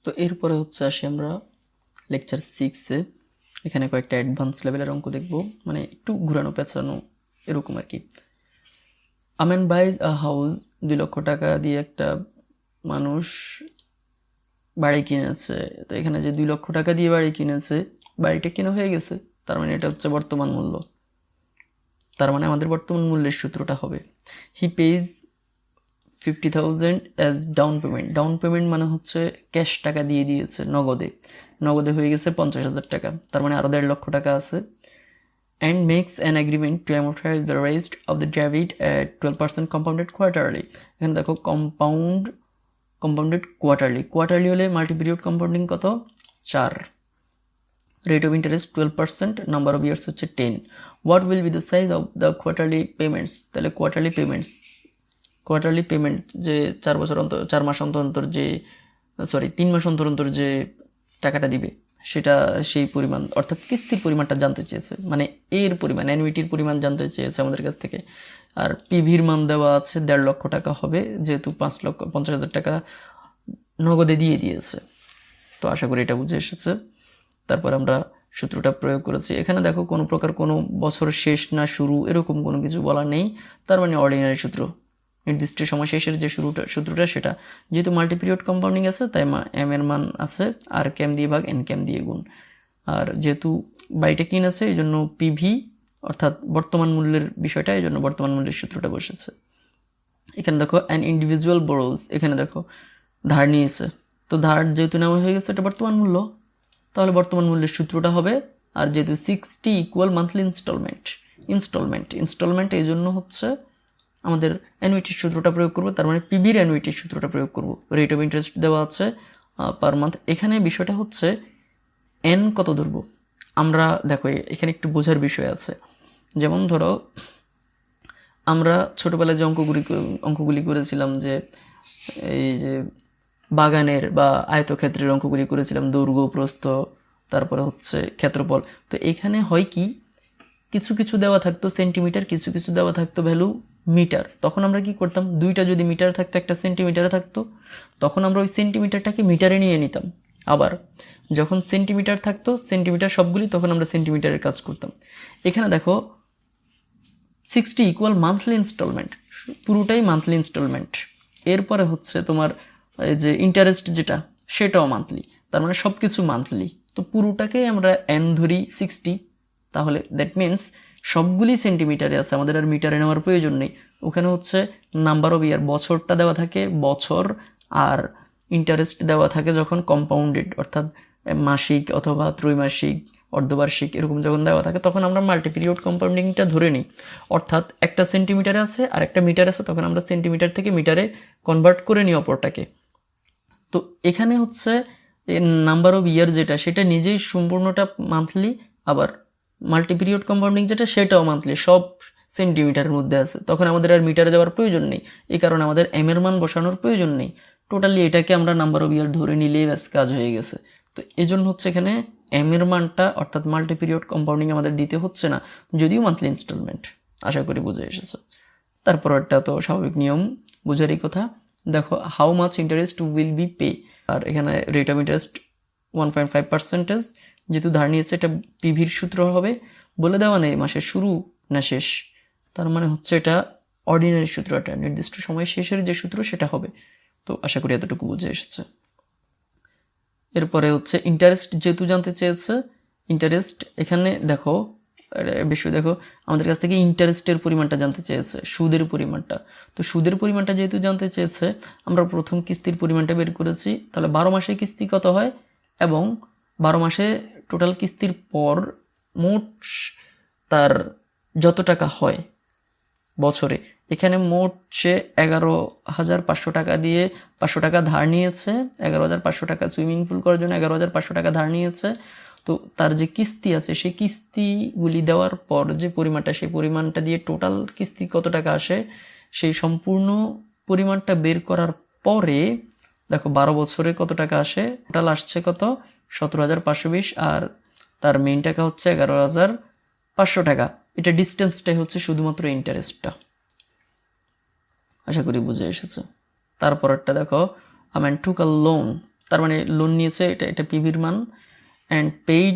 তো এরপরে হচ্ছে আসি আমরা লেকচার 6-এ। এখানে কয়েকটা অ্যাডভান্স লেভেলের অঙ্ক দেখব, মানে একটু ঘুরানো পেঁচানো এরকম আর কি। আমেন বাইজ আ হাউস, 2 লক্ষ টাকা দিয়ে একটা মানুষ বাড়ি কিনেছে। তো এখানে যে 2 লক্ষ টাকা দিয়ে বাড়ি কিনেছে, বাড়িটা কেনা হয়ে গেছে, তার মানে এটা হচ্ছে বর্তমান মূল্য। তার মানে আমাদের বর্তমান মূল্যের সূত্রটা হবে he pays 50,000 as down payment. Down payment মানে হচ্ছে ক্যাশ টাকা দিয়ে দিয়েছে, নগদে। নগদে হয়ে গেছে 50,000 টাকা, তার মানে আরও 1.5 লক্ষ টাকা আছে। And makes an agreement to amortise the rest of the debit at 12% compounded quarterly. এখানে দেখো কম্পাউন্ডেড কোয়ার্টারলি হলে মাল্টি পিরিয়ড কম্পাউন্ডিং কত? 4। Rate of interest 12%, number of years হচ্ছে 10। What will be the size of the quarterly payments? তাহলে quarterly payment যে 4 মাস অন্তর অন্তর যে 3 মাস অন্তর অন্তর যে টাকাটা দিবে, সেটা সেই পরিমাণ, অর্থাৎ কিস্তির পরিমাণটা জানতে চেয়েছে, মানে এর পরিমাণ, অ্যানুইটির পরিমাণ জানতে চেয়েছে আমাদের কাছ থেকে। আর পিভির মান দেওয়া আছে 1.5 লক্ষ টাকা হবে, যেহেতু 5,50,000 টাকা নগদে দিয়ে দিয়েছে। তো আশা করি এটা বুঝে এসেছে। তারপর আমরা সূত্রটা প্রয়োগ করেছি। এখানে দেখো কোনো প্রকার কোনো বছর শেষ না শুরু এরকম কোনো কিছু বলা নেই, তার মানে অর্ডিনারি সূত্র, নির্দিষ্ট সময় শেষের যে সূত্রটা সেটা। যেহেতু মাল্টি পিরিয়ড কম্পাউন্ডিং আছে, তাই এম এর মান আছে আর ক্যাম দিয়ে ভাগ এন ক্যাম দিয়ে গুণ। আর যেহেতু বাড়িটা কিনেছে এই জন্য পিভি অর্থাৎ বর্তমান মূল্যের বিষয়টা, এই জন্য বর্তমান মূল্যের সূত্রটা বসেছে। এখানে দেখো অ্যান ইন্ডিভিজুয়াল বোরোজ, এখানে দেখো ধার নিয়েছে, তো ধার যেহেতু নেওয়া হয়ে গেছে এটা বর্তমান মূল্য, তাহলে বর্তমান মূল্যের সূত্রটা হবে। আর যেহেতু 60 ইকুয়াল মান্থলি ইনস্টলমেন্ট এই জন্য হচ্ছে আমাদের অ্যানুইটির সূত্রটা প্রয়োগ করবো, তার মানে পিবির অ্যানুইটির সূত্রটা প্রয়োগ করব। রেট অফ ইন্টারেস্ট দেওয়া আছে পার মান্থ। এখানে বিষয়টা হচ্ছে এন কত ধরবো আমরা, দেখো এখানে একটু বোঝার বিষয় আছে। যেমন ধরো আমরা ছোটোবেলায় যে অঙ্কগুলি করেছিলাম, যে এই যে বাগানের বা আয়তক্ষেত্রের অঙ্কগুলি করেছিলাম, দৈর্ঘ্য প্রস্থ তারপরে হচ্ছে ক্ষেত্রফল। তো এখানে হয় কি, কিছু কিছু দেওয়া থাকতো সেন্টিমিটার, কিছু কিছু দেওয়া থাকতো ভ্যালু মিটার। তখন আমরা কি করতাম, দুইটা যদি মিটার থাকতো একটা সেন্টিমিটারে থাকতো, তখন আমরা ওই সেন্টিমিটারটাকে মিটারে নিয়ে নিতাম। আবার যখন সেন্টিমিটার থাকতো, সেন্টিমিটার সবগুলি, তখন আমরা সেন্টিমিটারের কাজ করতাম। এখানে দেখো 60 ইকুয়াল মান্থলি ইনস্টলমেন্ট, পুরোটাই মান্থলি ইনস্টলমেন্ট। এরপরে হচ্ছে তোমার এই যে ইন্টারেস্ট যেটা, সেটাও মান্থলি, তার মানে সব কিছু মান্থলি। তো পুরোটাকেই আমরা এন ধরি 60, তাহলে দ্যাট মিন্স সবগুলি সেন্টিমিটারে আছে, আমাদের আর মিটারে নেওয়ার প্রয়োজন নেই। ওখানে হচ্ছে নাম্বার অফ ইয়ার, বছরটা দেওয়া থাকে বছর, আর ইন্টারেস্ট দেওয়া থাকে যখন কম্পাউন্ডেড, অর্থাৎ মাসিক অথবা ত্রৈমাসিক অর্ধবার্ষিক এরকম যখন দেওয়া থাকে, তখন আমরা মাল্টি পিরিয়ড কম্পাউন্ডিংটা ধরে নিই। অর্থাৎ একটা সেন্টিমিটারে আছে আর একটা মিটার আছে, তখন আমরা সেন্টিমিটার থেকে মিটারে কনভার্ট করে নিই অপরটাকে। তো এখানে হচ্ছে নাম্বার অফ ইয়ার যেটা, সেটা নিজেই সম্পূর্ণটা মান্থলি, আবার মাল্টি পিরিয়ড কম্পাউন্ডিং যেটা সেটাও মান্থলি, সব সেন্টিমিটারের মধ্যে আছে, তখন আমাদের আর মিটারে যাওয়ার প্রয়োজন নেই। এই কারণে আমাদের এম এর মান বসানোর প্রয়োজন নেই। টোটালি এটাকে আমরা নাম্বার অফ ইয়ার ধরে নিলেই ব্যাস কাজ হয়ে গেছে। তো এই জন্য হচ্ছে এখানে এম এর মানটা অর্থাৎ মাল্টি পিরিয়ড কম্পাউন্ডিং আমাদের দিতে হচ্ছে না, যদিও মান্থলি ইনস্টলমেন্ট। আশা করি বুঝে এসেছে। তারপরটা তো স্বাভাবিক নিয়ম, বুঝারই কথা। দেখো how much interest will be pay, আর এখানে রেট অফ ইন্টারেস্ট 1.5%, যেহেতু ধার নিয়েছে এটা পিভির সূত্র হবে, বলে দেওয়া নেই মাসের শুরু না শেষ, তার মানে হচ্ছে এটা অর্ডিনারি সূত্র, এটা নির্দিষ্ট সময় শেষের যে সূত্র সেটা হবে। তো আশা করি এতটুকু বুঝে এসেছে। এরপরে হচ্ছে ইন্টারেস্ট যেহেতু জানতে চেয়েছে, ইন্টারেস্ট এখানে দেখো বিষয়, দেখো আমাদের কাছ থেকে ইন্টারেস্টের পরিমাণটা জানতে চেয়েছে, সুদের পরিমাণটা। তো সুদের পরিমাণটা যেহেতু জানতে চেয়েছে, আমরা প্রথম কিস্তির পরিমাণটা বের করেছি, তাহলে 12 মাসে কিস্তি কত হয়, এবং 12 মাসে টোটাল কিস্তির পর মোট তার যত টাকা হয় বছরে, এখানে মোট সে 11,500 টাকা দিয়ে 500 টাকা ধার নিয়েছে, 11,500 টাকা সুইমিং পুল করার জন্য 11,500 টাকা ধার নিয়েছে। তো তার যে কিস্তি আছে, সেই কিস্তিগুলি দেওয়ার পর যে পরিমাণটা, সেই পরিমাণটা দিয়ে টোটাল কিস্তি কত টাকা আসে, সেই সম্পূর্ণ পরিমাণটা বের করার পরে দেখো 12 বছরে কত টাকা আসে, টোটাল আসছে কত 17,520, আর তার মেইন টাকা হচ্ছে 11,500 টাকা। এটা ডিস্টেন্সটাই হচ্ছে শুধুমাত্র ইন্টারেস্টটা। আশা করি বুঝে এসেছে। তারপরটা দেখো a man took a loan, তার মানে লোন নিয়েছে, এটা পিভির মান, and paid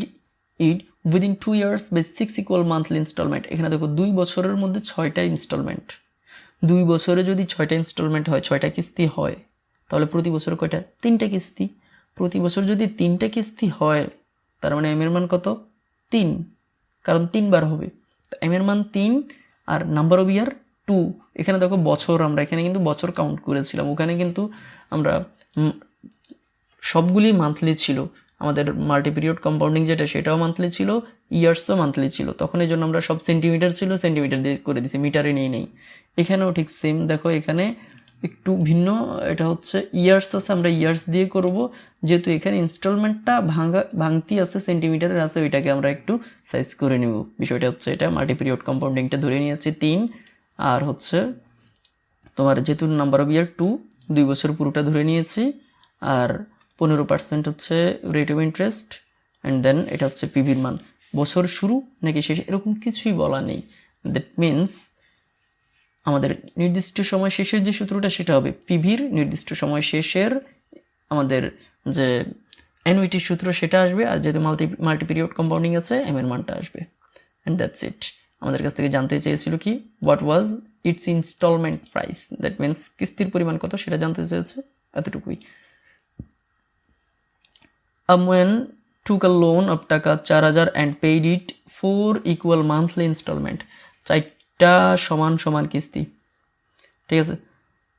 it within 2 years by 6 equal monthly installment. এখানে দেখো 2 বছরের মধ্যে 6টা ইনস্টলমেন্ট, 2 বছরে যদি 6টা ইনস্টলমেন্ট হয়, 6টা কিস্তি হয়, তাহলে প্রতি বছর কয়টা? 3টা কিস্তি। প্রতি বছর যদি 3টা কিস্তি হয়, তার মানে এম এর মান কত? 3, কারণ 3 বার হবে। এম এর মান 3 আর নাম্বার অফ ইয়ার 2। এখানে দেখো বছর, আমরা এখানে কিন্তু বছর কাউন্ট করেছিলাম, ওখানে কিন্তু আমরা সবগুলি মান্থলি ছিল। আমাদের মাল্টি পিরিয়ড কম্পাউন্ডিং যেটা, সেটাও মান্থলি ছিল, ইয়ার্সও মান্থলি ছিল। তখন এই জন্য আমরা সব সেন্টিমিটার ছিল, সেন্টিমিটার দিয়ে করে দিছি, মিটারে নিয়ে নেই। এখানেও ঠিক সেম, দেখো এখানে একটু ভিন্ন, এটা হচ্ছে ইয়ার্স আছে, আমরা ইয়ার্স দিয়ে করব, যেহেতু এখানে ইনস্টলমেন্টটা ভাঙতি আছে, সেন্টিমিটারের আছে, ওইটাকে আমরা একটু সাইজ করে নেব। বিষয়টা হচ্ছে এটা, মাল্টি পিরিয়ড কম্পাউন্ডিংটা ধরে নিয়েছি 3, আর হচ্ছে তোমার যেহেতু নাম্বার অফ ইয়ার 2 বছর পুরোটা ধরে নিয়েছি, আর 15% হচ্ছে rate of interest, and then এটা হচ্ছে পিভির মান। বছর শুরু নাকি শেষ এরকম কিছুই বলা নেই। দ্যাট মিনস আমাদের নির্দিষ্ট সময় শেষের যে সূত্রটা, সেটা হবে পিভির নির্দিষ্ট সময় শেষের আমাদের যে অ্যানুইটির সূত্র, সেটা আসবে। আর যেহেতু মাল্টি পিরিয়ড কম্পাউন্ডিং আছে, এম এর মানটা আসবে, অ্যান্ড দ্যাটস ইট। আমাদের কাছ থেকে জানতে চেয়েছিল কি, what was its installment price, that means কিস্তির পরিমাণ কত, সেটা জানতে চেয়েছে, এতটুকুই। Amwen took a loan of টাকা 4000 and paid it 4 equal monthly installment, 4টা সমান সমান কিস্তি, ঠিক আছে।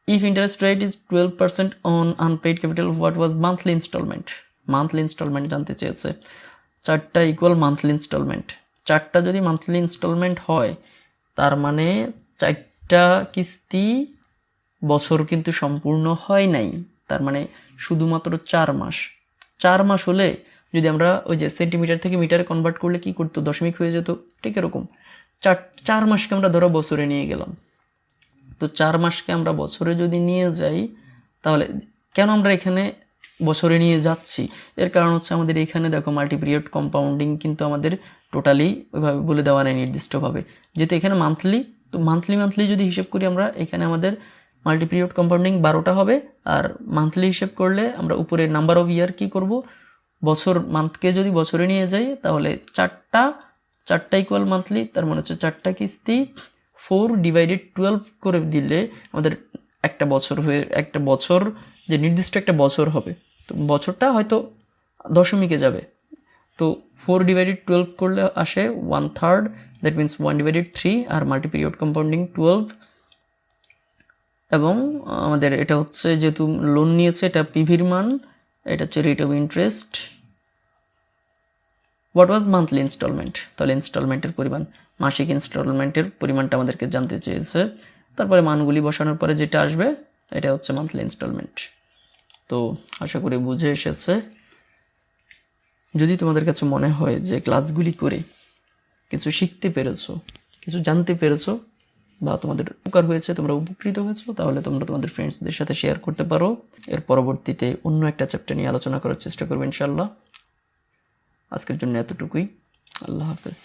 If interest rate is 12% on unpaid capital, what was monthly installment? Monthly installment জানতে চেয়েছে, 4টা ইকুয়াল মান্থলি ইনস্টলমেন্ট। 4টা যদি মান্থলি ইনস্টলমেন্ট হয়, তার মানে 4টা কিস্তি বছর কিন্তু সম্পূর্ণ হয় নাই, তার মানে শুধুমাত্র 4 মাস। 4 মাস হলে যদি আমরা ওই যে সেন্টিমিটার থেকে মিটারে কনভার্ট করলে কি করতো, দশমিক হয়ে যেত, ঠিক এরকম। 4 মাসকে আমরা ধরো বছরে নিয়ে গেলাম, তো 4 মাসকে আমরা বছরে যদি নিয়ে যাই, তাহলে কেন আমরা এখানে বছরে নিয়ে যাচ্ছি, এর কারণ হচ্ছে আমাদের এখানে দেখো মাল্টি পিরিয়ড কম্পাউন্ডিং কিন্তু আমাদের টোটালি ওইভাবে বলে দেওয়া নেই নির্দিষ্টভাবে, যেহেতু এখানে মান্থলি, তো মান্থলি যদি হিসেব করি আমরা, এখানে আমাদের মাল্টি পিরিয়ড কম্পাউন্ডিং 12টা হবে, আর মান্থলি হিসেব করলে আমরা উপরে নাম্বার অফ ইয়ার কি করব, বছর, মান্থকে যদি বছরে নিয়ে যাই, তাহলে 4টা ইকুয়াল মান্থলি, তার মানে হচ্ছে 4টা কিস্তি 4/12 করে দিলে আমাদের একটা বছর যে নির্দিষ্ট একটা বছর হবে, তো বছরটা হয়তো দশমিকে যাবে, তো 4/12 করলে আসে 1/3, দ্যাট মিনস 1/3, আর মাল্টি পিরিয়ড কম্পাউন্ডিং 12, এবং আমাদের এটা হচ্ছে যেহেতু লোন নিয়েছে, এটা পিভির মান, এটা হচ্ছে rate of interest. What was monthly installment, তাহলে ইনস্টলমেন্টের পরিমাণ, মাসিক ইনস্টলমেন্টের পরিমাণটা আমাদেরকে জানতে চেয়েছে। তারপরে মানগুলি বসানোর পরে যেটা আসবে, এটা হচ্ছে মান্থলি ইনস্টলমেন্ট। তো আশা করি বুঝে এসেছে। যদি তোমাদের কাছে মনে হয় যে ক্লাসগুলি করে কিছু শিখতে পেরেছো, কিছু জানতে পেরেছো, বা তোমাদের উপকার হয়েছে, তোমরা উপকৃত হয়েছো, তাহলে তোমরা তোমাদের ফ্রেন্ডসদের সাথে শেয়ার করতে পারো। এর পরবর্তীতে অন্য একটা চ্যাপ্টার নিয়ে আলোচনা করার চেষ্টা করবো ইনশাল্লাহ। আজকের জন্য এতটুকুই। আল্লাহ হাফেজ।